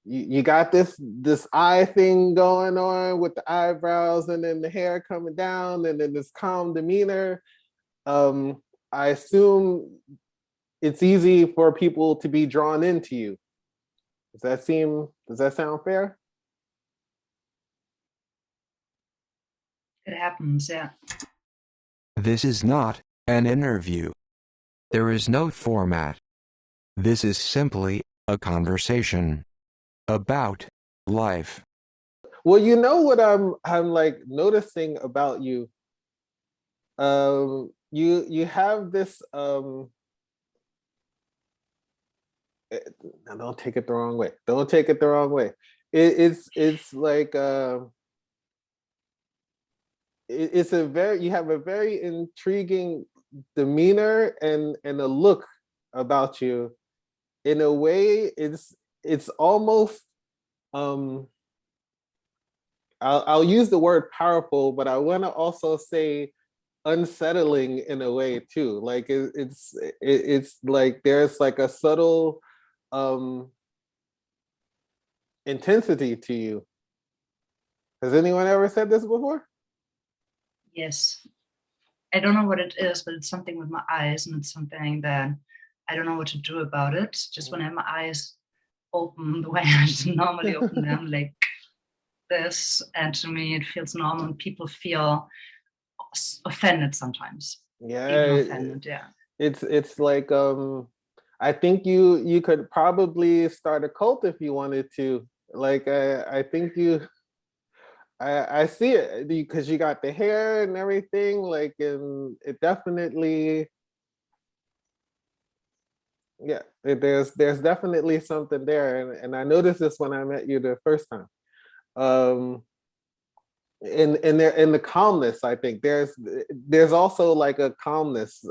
you got this eye thing going on with the eyebrows and then the hair coming down and then this calm demeanor. Um, I assume it's easy for people to be drawn into you. Does that sound fair? It happens, yeah. This is not an interview. There is no format. This is simply a conversation about life. Well, you know what I'm like noticing about you. You have this now don't take it the wrong way. Don't take it the wrong way. It's like it's a very you have a very intriguing demeanor and a look about you. In a way, it's almost um I'll use the word powerful, but I want to also say unsettling in a way too. Like it's like there's like a subtle um intensity to you. Has anyone ever said this before? Yes. I don't know what it is, but it's something with my eyes, and it's something that I don't know what to do about it. Just when I have my eyes open the way I normally open them, like this, and to me it feels normal, and people feel offended sometimes, even Yeah, offended. Yeah. it's like I think you could probably start a cult if you wanted to. Like I think I see it because you got the hair and everything. Like and it definitely yeah. There's definitely something there, and I noticed this when I met you the first time. Um, in the calmness, I think there's also like a calmness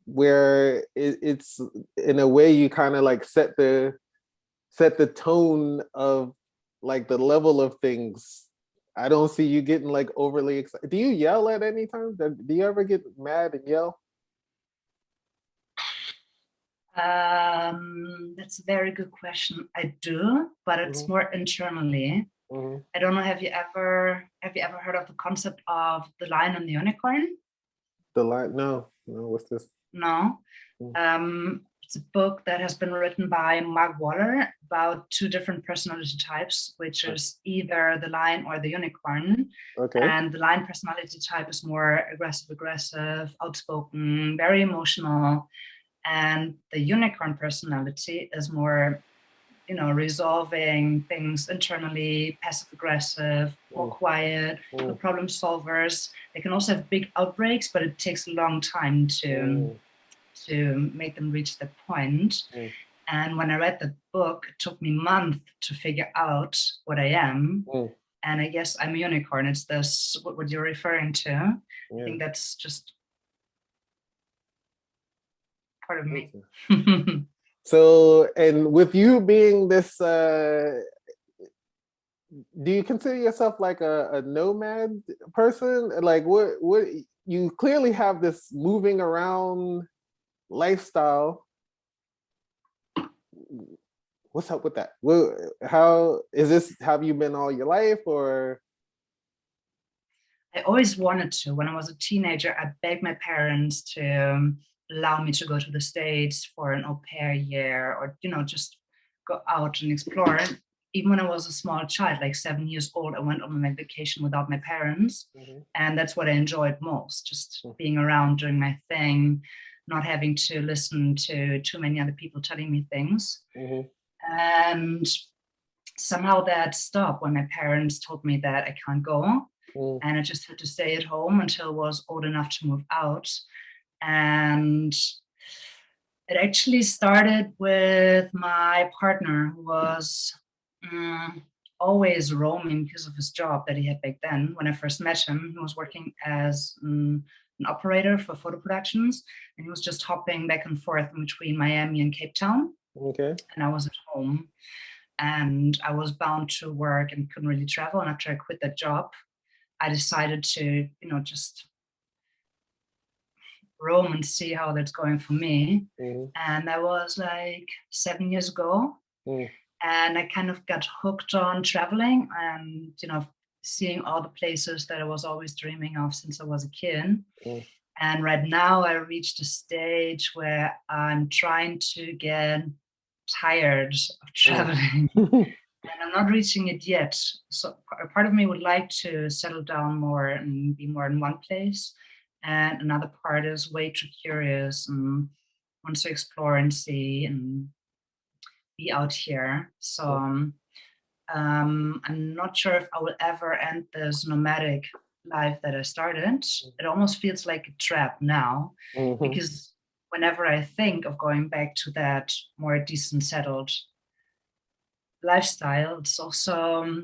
where it's in a way you kind of like set the tone of like the level of things. I don't see you getting like overly excited. Do you yell at any time? Do you ever get mad and yell? That's a very good question. I do, but it's Mm-hmm, more internally. mm-hmm. I don't know. Have you ever heard of the concept of the lion and the unicorn? The line? No, no. What's this? No. It's a book that has been written by Mark Waller about two different personality types, which is either the lion or the unicorn. Okay. And the lion personality type is more aggressive, outspoken, very emotional. And the unicorn personality is more, resolving things internally, passive aggressive, more Mm, quiet, mm, good problem solvers. They can also have big outbreaks, but it takes a long time mm, to make them reach that point. mm, And when I read the book, it took me months to figure out what I am. mm. And I guess I'm a unicorn. It's this what you're referring to. I Yeah. think that's just part of me. Okay. So, and with you being this, do you consider yourself like a nomad person? Like, what you clearly have this moving around lifestyle. What's up with that? How is this? Have you been all your life, or I always wanted to. When I was a teenager, I begged my parents to allow me to go to the States for an au pair year or, just go out and explore. Even when I was a small child, like 7 years old, I went on my vacation without my parents. Mhm, And that's what I enjoyed most, just being around, doing my thing, not having to listen to too many other people telling me things. mhm, And somehow that stopped when my parents told me that I can't go, mhm, and I just had to stay at home until I was old enough to move out. And it actually started with my partner, who was always roaming because of his job that he had back then. When I first met him, he was working as an operator for photo productions, and he was just hopping back and forth between Miami and Cape Town. okay, And I was at home, and I was bound to work and couldn't really travel. And after I quit that job, I decided to, just roam and see how that's going for me. mhm, And that was like 7 years ago. And I kind of got hooked on traveling and, seeing all the places that I was always dreaming of since I was a kid. And right now I reached a stage where I'm trying to get tired of traveling. And I'm not reaching it yet. So a part of me would like to settle down more and be more in one place. And another part is way too curious and wants to explore and see and be out here. So I'm not sure if I will ever end this nomadic life that I started. It almost feels like a trap now, because whenever I think of going back to that more decent, settled lifestyle, it's also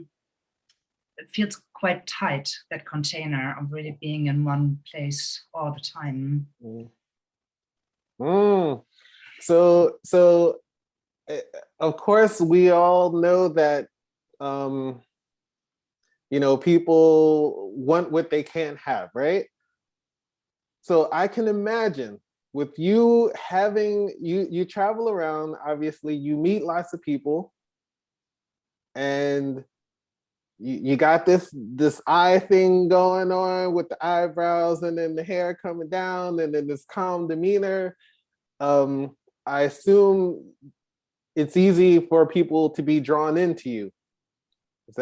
it feels quite tight, that container of really being in one place all the time. So of course we all know that people want what they can't have, right? So I can imagine with you having you travel around, obviously you meet lots of people, and you got this eye thing going on with the eyebrows and then the hair coming down and then this calm demeanor. I assume it's easy for people to be drawn into you. Does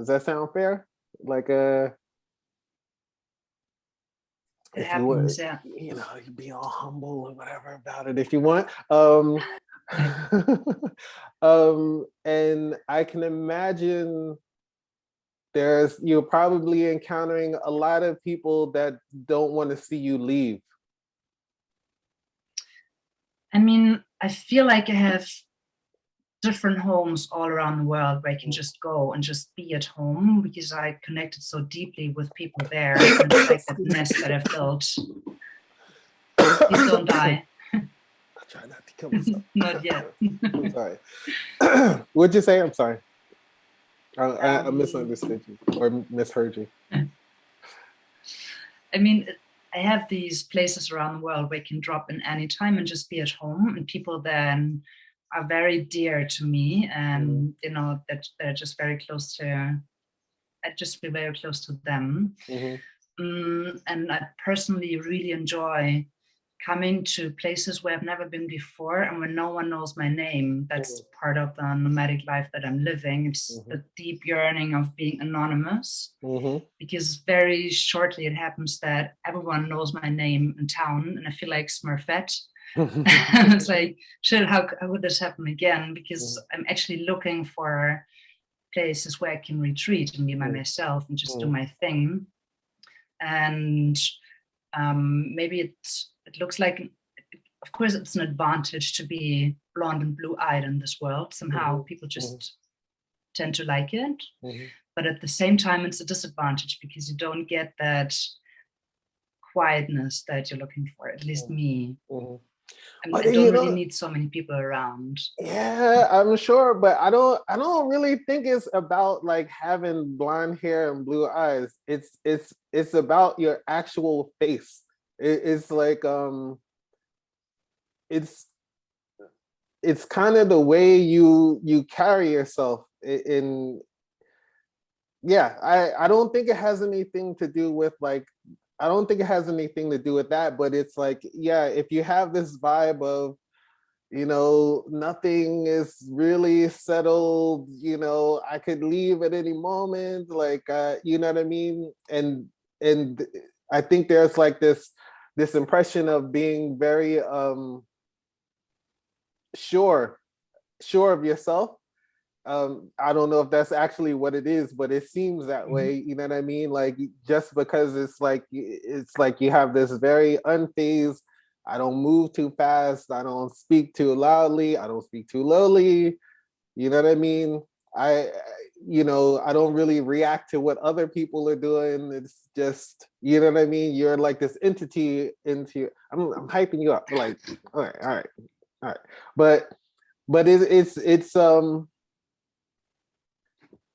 that sound fair? Like it happens, yeah. You be all humble or whatever about it if you want. And I can imagine you're probably encountering a lot of people that don't want to see you leave. I mean, I feel like I have different homes all around the world where I can just go and just be at home because I connected so deeply with people there. And it's like that nest that I've built. Please don't die. I try not to kill myself. Not yet. I'm sorry. What'd you say? I'm sorry. I misunderstood you or misheard you. I mean, I have these places around the world where I can drop in any time and just be at home, and people then are very dear to me, and that they're just very close to. I'd just be very close to them, and I personally really enjoy coming to places where I've never been before and where no one knows my name. That's part of the nomadic life that I'm living. It's the deep yearning of being anonymous, because very shortly it happens that everyone knows my name in town, and I feel like Smurfette. And it's like, shit, how would this happen again? Because I'm actually looking for places where I can retreat and be by myself and just do my thing. And maybe it looks like, of course, it's an advantage to be blonde and blue-eyed in this world. Somehow people just tend to like it. But at the same time, it's a disadvantage because you don't get that quietness that you're looking for, at least me. I don't really need so many people around. Yeah, I'm sure, but I don't really think it's about like having blonde hair and blue eyes. It's about your actual face. It's like it's kind of the way you carry yourself in. Yeah, I don't think it has anything to do with like, I don't think it has anything to do with that, but it's like, yeah, if you have this vibe of, nothing is really settled, I could leave at any moment, like, you know what I mean? And I think there's like this impression of being very sure of yourself. I don't know if that's actually what it is, but it seems that way. You know what I mean? Like, just because it's like you have this very unfazed, I don't move too fast, I don't speak too loudly, I don't speak too lowly. You know what I mean? I don't really react to what other people are doing. It's just, you know what I mean? You're like this entity into, I'm hyping you up. Like, all right. But it's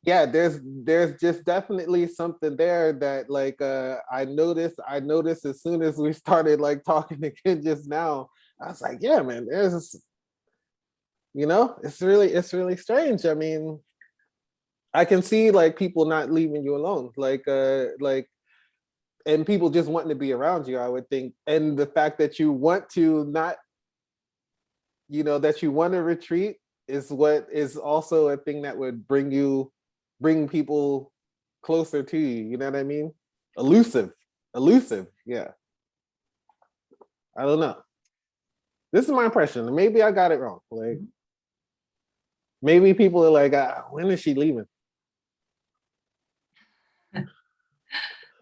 yeah, there's just definitely something there that like I noticed as soon as we started like talking again just now. I was like, yeah, man, You know, it's really strange. I mean, I can see like people not leaving you alone, like and people just wanting to be around you, I would think. And the fact that you want to not, you know, that you want to retreat is what is also a thing that would bring people closer to you. You know what I mean? Elusive, elusive. Yeah. I don't know. This is my impression. Maybe I got it wrong. Like, maybe people are like, when is she leaving?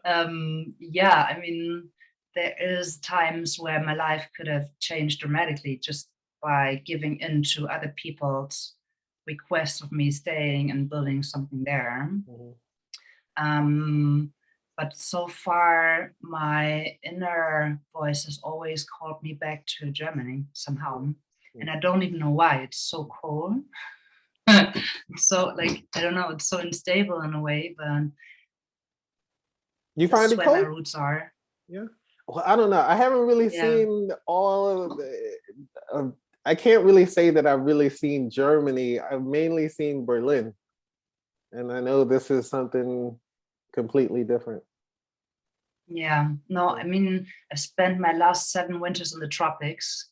Yeah, I mean, there is times where my life could have changed dramatically just by giving in to other people's requests of me staying and building something there. But so far, my inner voice has always called me back to Germany somehow. And I don't even know why. It's so cold. So, like, I don't know, it's so unstable in a way, but You this find is it where my cold? roots are. Yeah. Well, I don't know. I haven't really seen all of the. I can't really say that I've really seen Germany. I've mainly seen Berlin, and I know this is something completely different. Yeah, no, I mean, I spent my last 7 winters in the tropics,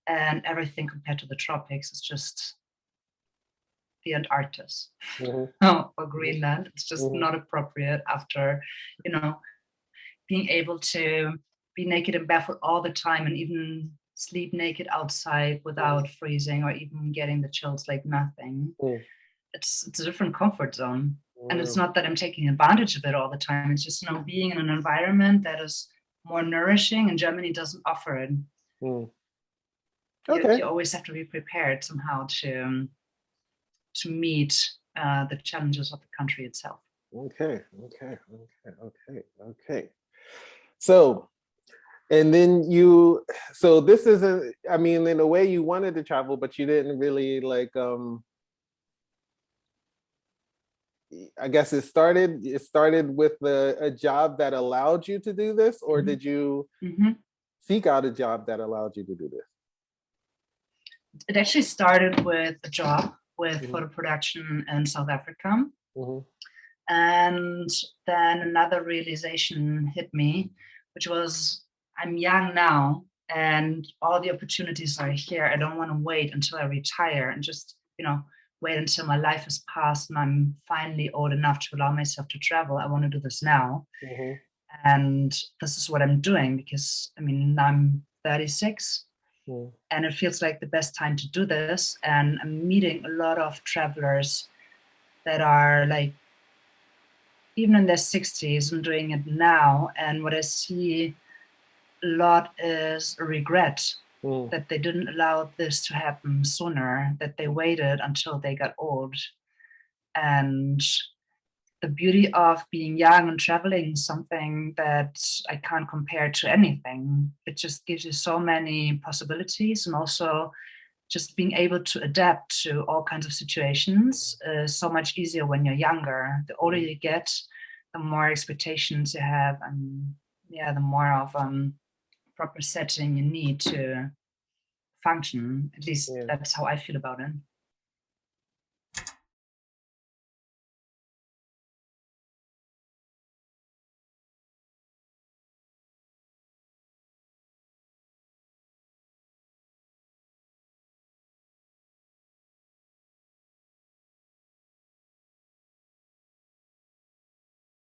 and everything compared to the tropics is just the Antarctic or Greenland. It's just not appropriate after, you know, being able to be naked and barefoot all the time and even sleep naked outside without freezing or even getting the chills like nothing. It's a different comfort zone. And it's not that I'm taking advantage of it all the time. It's just, you know, being in an environment that is more nourishing, and Germany doesn't offer it. Okay. You always have to be prepared somehow to meet the challenges of the country itself. Okay. So, and then so this isn't, I mean, in a way you wanted to travel, but you didn't really like, I guess it started with a job that allowed you to do this, or did you seek out a job that allowed you to do this? It actually started with a job with photo production in South Africa. And then another realization hit me, which was, I'm young now and all the opportunities are here. I don't want to wait until I retire and just, you know, wait until my life is past and I'm finally old enough to allow myself to travel. I want to do this now. And this is what I'm doing because, I mean, I'm 36 and it feels like the best time to do this. And I'm meeting a lot of travelers that are like, even in their 60s and doing it now. And what I see a lot is a regret that they didn't allow this to happen sooner, that they waited until they got old. And the beauty of being young and traveling is something that I can't compare to anything. It just gives you so many possibilities, and also just being able to adapt to all kinds of situations is so much easier when you're younger. The older you get, the more expectations you have, and the more of proper setting you need to function. At least that's how I feel about it.